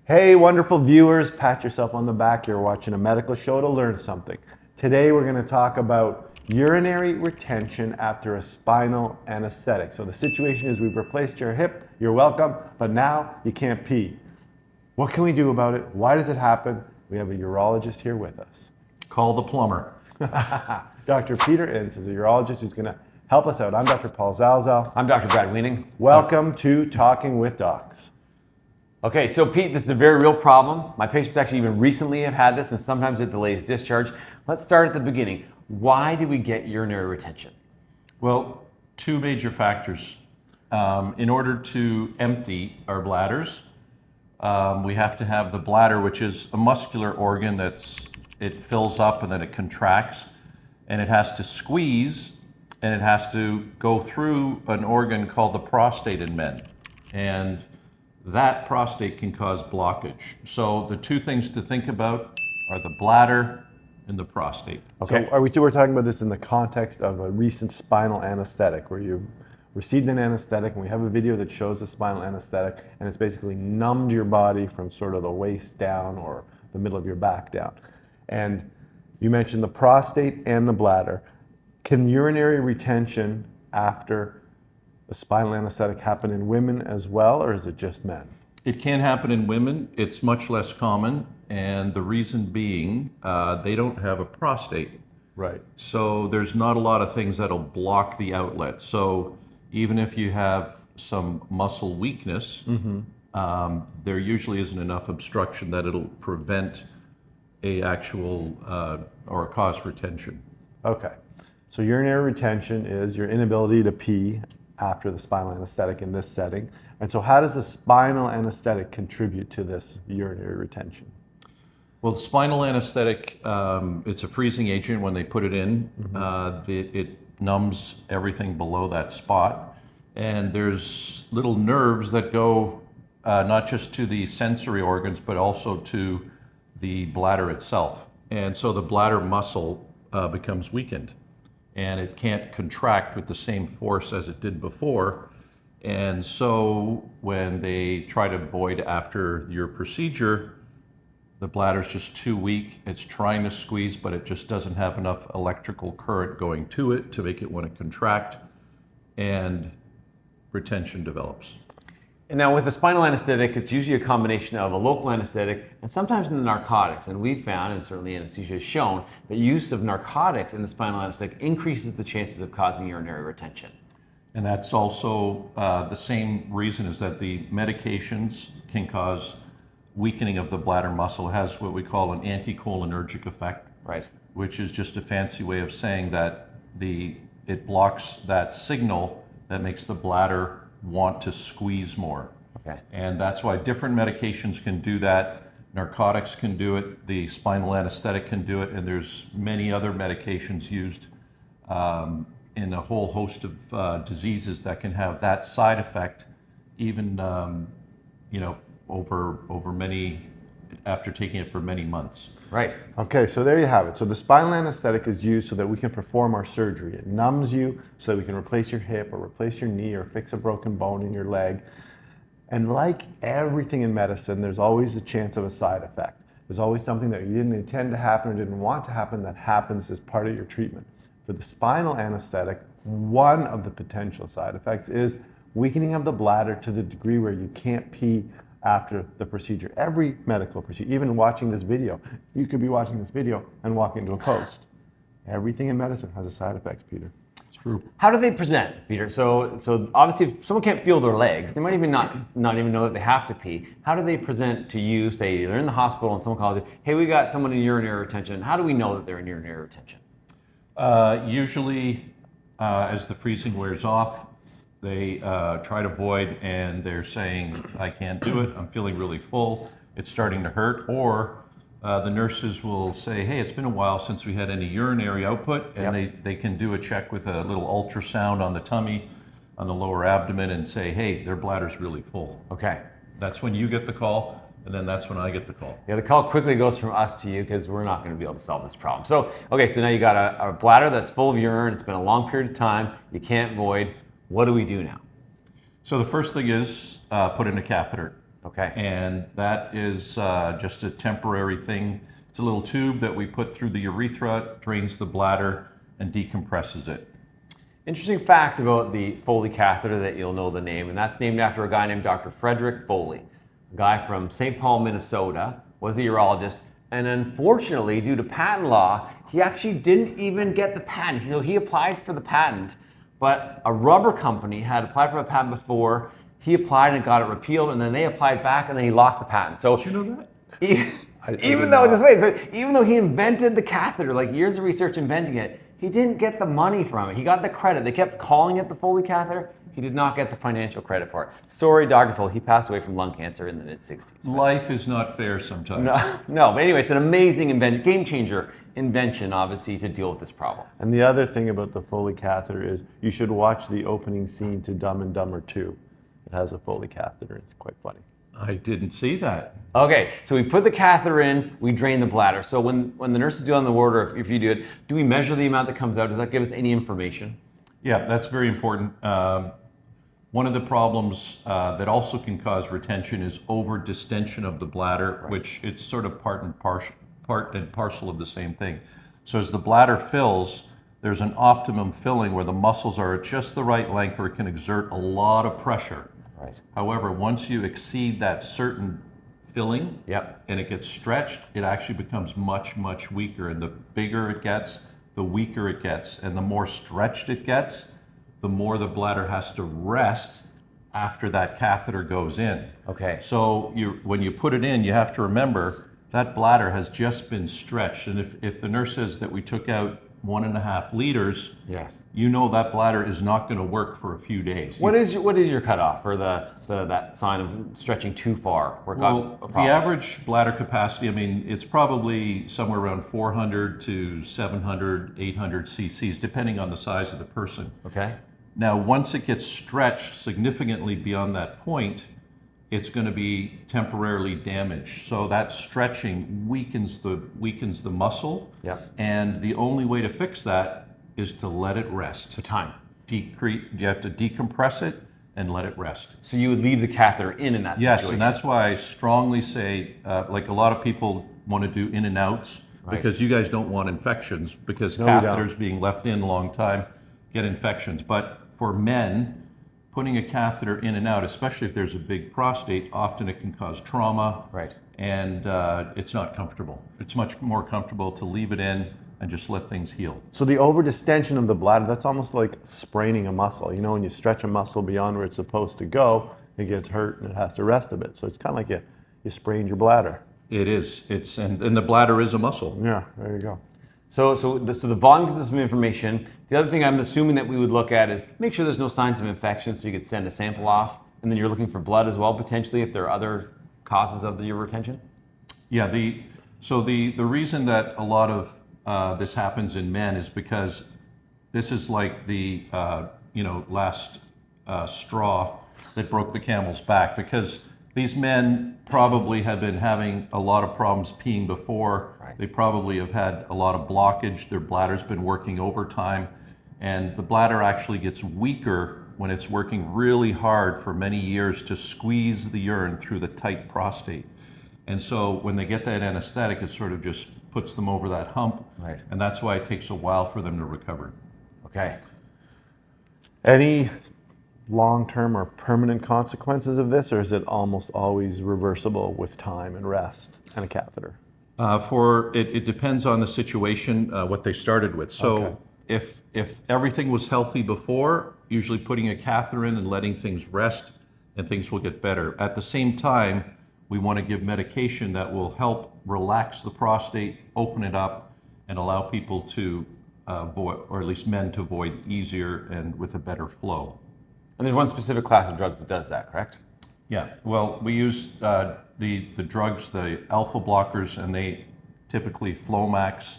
Hey, wonderful viewers, pat yourself on the back. You're watching a medical show to learn something. Today we're going to talk about urinary retention after a spinal anesthetic. So the situation is we've replaced your hip, you're welcome, but now you can't pee. What can we do about it? Why does it happen? We have a urologist here with us. Call the plumber. Dr. Peter Ince is a urologist who's going to help us out. I'm Dr. Paul Zalzal. I'm Dr. Brad Wiening. Welcome to Talking with Docs. Okay, so Pete, this is a very real problem. My patients actually even recently have had this, and sometimes it delays discharge. Let's start at the beginning. Why do we get urinary retention? Well, two major factors. In order to empty our bladders, we have to have the bladder, which is a muscular organ it fills up and then it contracts, and it has to squeeze, and it has to go through an organ called the prostate in men. And that prostate can cause blockage. So the two things to think about are the bladder and the prostate. Okay. So we're talking about this in the context of a recent spinal anesthetic where you received an anesthetic, and we have a video that shows the spinal anesthetic, and it's basically numbed your body from sort of the waist down or the middle of your back down. And you mentioned the prostate and the bladder. Can urinary retention after a spinal anesthetic happen in women as well, or is it just men? It can happen in women. It's much less common, and the reason being they don't have a prostate. Right. So there's not a lot of things that'll block the outlet. So even if you have some muscle weakness, there usually isn't enough obstruction that it'll prevent a actual or cause retention. Okay. So urinary retention is your inability to pee after the spinal anesthetic in this setting. And so how does the spinal anesthetic contribute to this urinary retention? Well, spinal anesthetic, it's a freezing agent when they put it in. It numbs everything below that spot. And there's little nerves that go not just to the sensory organs, but also to the bladder itself. And so the bladder muscle becomes weakened, and it can't contract with the same force as it did before. And so when they try to void after your procedure, the bladder's just too weak. It's trying to squeeze, but it just doesn't have enough electrical current going to it to make it want to contract, and retention develops. And now with a spinal anesthetic, it's usually a combination of a local anesthetic and sometimes in the narcotics. And we've found, and certainly anesthesia has shown, that use of narcotics in the spinal anesthetic increases the chances of causing urinary retention. And that's also the same reason, is that the medications can cause weakening of the bladder muscle. It has what we call an anticholinergic effect, Right. which is just a fancy way of saying that it blocks that signal that makes the bladder want to squeeze more. Okay. And that's why different medications can do that. Narcotics can do it, the spinal anesthetic can do it, and there's many other medications used in a whole host of diseases that can have that side effect, even over many, after taking it for many months. Right. Okay, so there you have it. So the spinal anesthetic is used so that we can perform our surgery. It numbs you so that we can replace your hip or replace your knee or fix a broken bone in your leg. And like everything in medicine, there's always a chance of a side effect. There's always something that you didn't intend to happen or didn't want to happen that happens as part of your treatment. For the spinal anesthetic, one of the potential side effects is weakening of the bladder to the degree where you can't pee after the procedure. Every medical procedure, even watching this video, you could be watching this video and walk into a post. Everything in medicine has a side effects, Peter. It's true. How do they present, Peter? So obviously, if someone can't feel their legs, they might even not even know that they have to pee. How do they present to you? Say they're in the hospital and someone calls you, hey, we got someone in urinary retention. How do we know that they're in urinary retention? Usually, as the freezing wears off, they try to void, and they're saying, I can't do it, I'm feeling really full, it's starting to hurt. Or the nurses will say, hey, it's been a while since we had any urinary output, and they can do a check with a little ultrasound on the tummy, on the lower abdomen, and say, hey, their bladder's really full. Okay. That's when you get the call, and then that's when I get the call. Yeah, the call quickly goes from us to you because we're not going to be able to solve this problem. So, okay, so now you got a bladder that's full of urine, it's been a long period of time, you can't void. What do we do now? So the first thing is put in a catheter. Okay. And that is just a temporary thing. It's a little tube that we put through the urethra, drains the bladder, and decompresses it. Interesting fact about the Foley catheter that you'll know the name, and that's named after a guy named Dr. Frederick Foley, a guy from St. Paul, Minnesota, was a urologist, and unfortunately, due to patent law, he actually didn't even get the patent. So he applied for the patent, but a rubber company had applied for a patent before. He applied and got it repealed, and then they applied back, and then he lost the patent. So Did you know that? even though, just wait, so even though he invented the catheter, like years of research inventing it, he didn't get the money from it. He got the credit. They kept calling it the Foley catheter. He did not get the financial credit for it. Sorry, Dr. Foley. He passed away from lung cancer in the mid-60s. Life is not fair sometimes. No, but anyway, it's an amazing invention, game changer invention, obviously, to deal with this problem. And the other thing about the Foley catheter is you should watch the opening scene to Dumb and Dumber 2. It has a Foley catheter. It's quite funny. I didn't see that. Okay, so we put the catheter in, we drain the bladder. So when the nurses do it on the ward, or if you do it, do we measure the amount that comes out? Does that give us any information? Yeah, that's very important. One of the problems that also can cause retention is over distension of the bladder, which it's sort of part and parcel of the same thing. So as the bladder fills, there's an optimum filling where the muscles are at just the right length where it can exert a lot of pressure. Right. However, once you exceed that certain filling, and it gets stretched, it actually becomes much, much weaker. And the bigger it gets, the weaker it gets. And the more stretched it gets, the more the bladder has to rest after that catheter goes in. Okay. So when you put it in, you have to remember that bladder has just been stretched. And if the nurse says that we took out 1.5 liters, yes, you know that bladder is not going to work for a few days. What is your cutoff for that sign of stretching too far? Well, the average bladder capacity, I mean, it's probably somewhere around 400 to 700, 800 cc's, depending on the size of the person. Okay. Now, once it gets stretched significantly beyond that point, it's going to be temporarily damaged. So that stretching weakens the muscle. Yeah. And the only way to fix that is to let it rest. So time. You have to decompress it and let it rest. So you would leave the catheter in that Yes, situation? and that's why I strongly say, like a lot of people want to do in and outs, because you guys don't want infections, because catheters being left in a long time get infections. But for men, putting a catheter in and out, especially if there's a big prostate, often it can cause trauma. Right. And it's not comfortable. It's much more comfortable to leave it in and just let things heal. So the overdistension of the bladder, that's almost like spraining a muscle. You know, when you stretch a muscle beyond where it's supposed to go, it gets hurt and it has to rest a bit. So it's kind of like you sprained your bladder. It is. And the bladder is a muscle. Yeah, there you go. So the volume gives us some information. The other thing I'm assuming that we would look at is make sure there's no signs of infection, so you could send a sample off. And then you're looking for blood as well, potentially, if there are other causes of your retention? Yeah, the reason that a lot of this happens in men is because this is like the last straw that broke the camel's back, because these men probably have been having a lot of problems peeing before. Right. They probably have had a lot of blockage. Their bladder's been working overtime, and the bladder actually gets weaker when it's working really hard for many years to squeeze the urine through the tight prostate. And so when they get that anesthetic, it sort of just puts them over that hump. Right. And that's why it takes a while for them to recover. Okay. Any long-term or permanent consequences of this, or is it almost always reversible with time and rest and a catheter? It depends on the situation, what they started with. So if everything was healthy before, usually putting a catheter in and letting things rest, and things will get better. At the same time, we want to give medication that will help relax the prostate, open it up, and allow people to void, or at least men to void easier and with a better flow. And there's one specific class of drugs that does that, correct? Yeah, well, we use the drugs, the alpha blockers, and they typically Flomax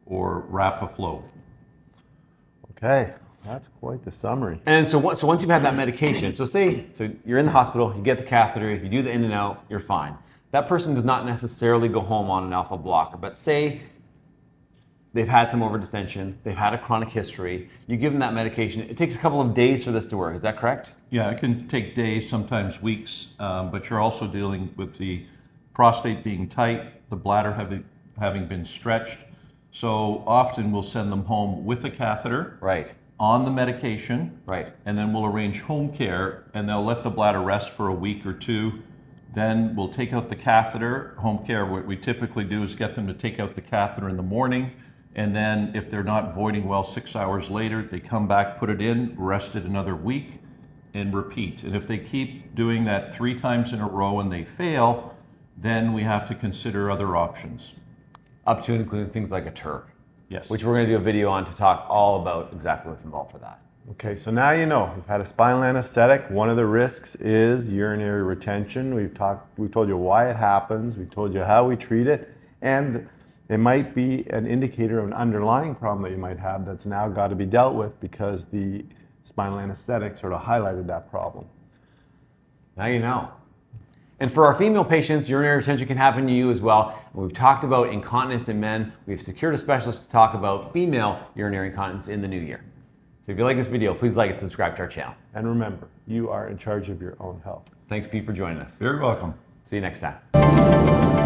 or Rapaflow. Okay, that's quite the summary. And so once you've had that medication, so you're in the hospital, you get the catheter, you do the in and out, you're fine. That person does not necessarily go home on an alpha blocker, but say they've had some over distension, they've had a chronic history, you give them that medication. It takes a couple of days for this to work. Is that correct? Yeah, it can take days, sometimes weeks, but you're also dealing with the prostate being tight, the bladder having been stretched. So often we'll send them home with a catheter, Right. on the medication, Right. and then we'll arrange home care, and they'll let the bladder rest for a week or two. Then we'll take out the catheter. Home care, what we typically do is get them to take out the catheter in the morning, and then if they're not voiding well 6 hours later, they come back, put it in, rest it another week, and repeat. And if they keep doing that 3 times in a row and they fail, then we have to consider other options. Up to and including things like a TUR. Yes. Which we're going to do a video on to talk all about exactly what's involved for that. Okay, so now you know, you've had a spinal anesthetic. One of the risks is urinary retention. We've told you why it happens. We've told you how we treat it. And it might be an indicator of an underlying problem that you might have that's now got to be dealt with because the spinal anesthetic sort of highlighted that problem. Now you know. And for our female patients, urinary retention can happen to you as well. And we've talked about incontinence in men. We've secured a specialist to talk about female urinary incontinence in the new year. So if you like this video, please like and subscribe to our channel. And remember, you are in charge of your own health. Thanks, Pete, for joining us. Very welcome. See you next time.